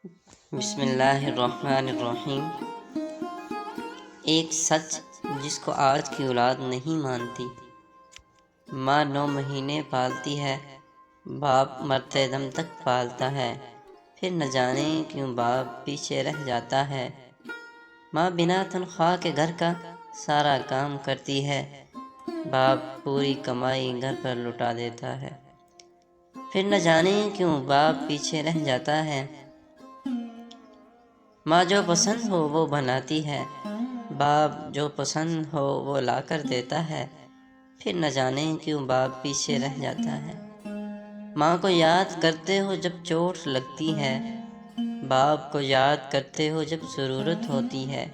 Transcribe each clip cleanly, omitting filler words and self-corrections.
بسم اللہ الرحمن الرحیم۔ ایک سچ جس کو آج کی اولاد نہیں مانتی۔ ماں 9 مہینے پالتی ہے، باپ مرتے دم تک پالتا ہے، پھر نہ جانے کیوں باپ پیچھے رہ جاتا ہے۔ ماں بنا تنخواہ کے گھر کا سارا کام کرتی ہے، باپ پوری کمائی گھر پر لٹا دیتا ہے، پھر نہ جانے کیوں باپ پیچھے رہ جاتا ہے۔ ماں جو پسند ہو وہ بناتی ہے، باپ جو پسند ہو وہ لا کر دیتا ہے، پھر نہ جانے کیوں باپ پیچھے رہ جاتا ہے۔ ماں کو یاد کرتے ہو جب چوٹ لگتی ہے، باپ کو یاد کرتے ہو جب ضرورت ہوتی ہے،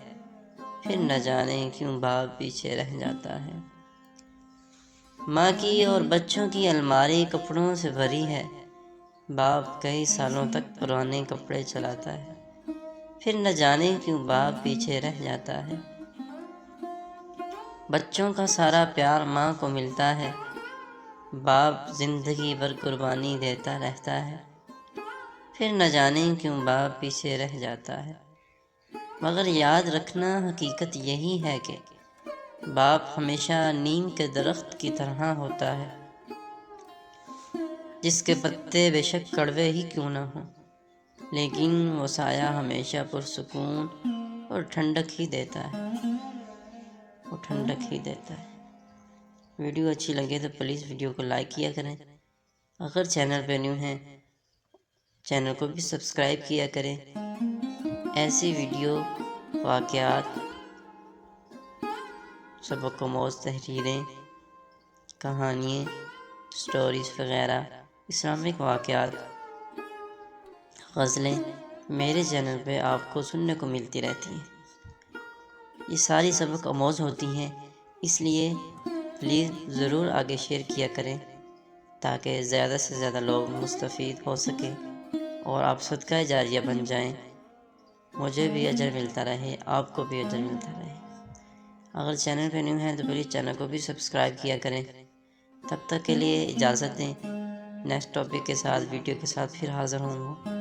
پھر نہ جانے کیوں باپ پیچھے رہ جاتا ہے۔ ماں کی اور بچوں کی الماری کپڑوں سے بھری ہے، باپ کئی سالوں تک پرانے کپڑے چلاتا ہے، پھر نہ جانے کیوں باپ پیچھے رہ جاتا ہے۔ بچوں کا سارا پیار ماں کو ملتا ہے، باپ زندگی بھر قربانی دیتا رہتا ہے، پھر نہ جانے کیوں باپ پیچھے رہ جاتا ہے۔ مگر یاد رکھنا حقیقت یہی ہے کہ باپ ہمیشہ نیم کے درخت کی طرح ہوتا ہے، جس کے پتے بے شک کڑوے ہی کیوں نہ ہوں، لیکن وہ سایہ ہمیشہ پرسکون اور ٹھنڈک ہی دیتا ہے۔ ویڈیو اچھی لگے تو پلیز ویڈیو کو لائک کیا کریں، اگر چینل پہ نیو ہیں چینل کو بھی سبسکرائب کیا کریں۔ ایسی ویڈیو، واقعات، سبق آموز تحریریں، کہانیاں، سٹوریز وغیرہ، اسلامک واقعات، غزلیں میرے چینل پہ آپ کو سننے کو ملتی رہتی ہیں۔ یہ ساری سبق آموز ہوتی ہیں، اس لیے پلیز ضرور آگے شیئر کیا کریں تاکہ زیادہ سے زیادہ لوگ مستفید ہو سکیں اور آپ صدقہ جاریہ بن جائیں، مجھے بھی اجر ملتا رہے، آپ کو بھی اجر ملتا رہے۔ اگر چینل پہ نیو ہیں تو پلیز چینل کو بھی سبسکرائب کیا کریں۔ تب تک کے لیے اجازت دیں، نیکسٹ ٹاپک کے ساتھ، ویڈیو کے ساتھ پھر حاضر ہوں گا۔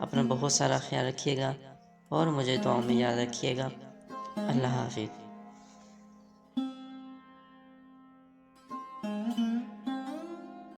اپنا بہت سارا خیال رکھیے گا اور مجھے دعاؤں میں یاد رکھیے گا۔ اللہ حافظ۔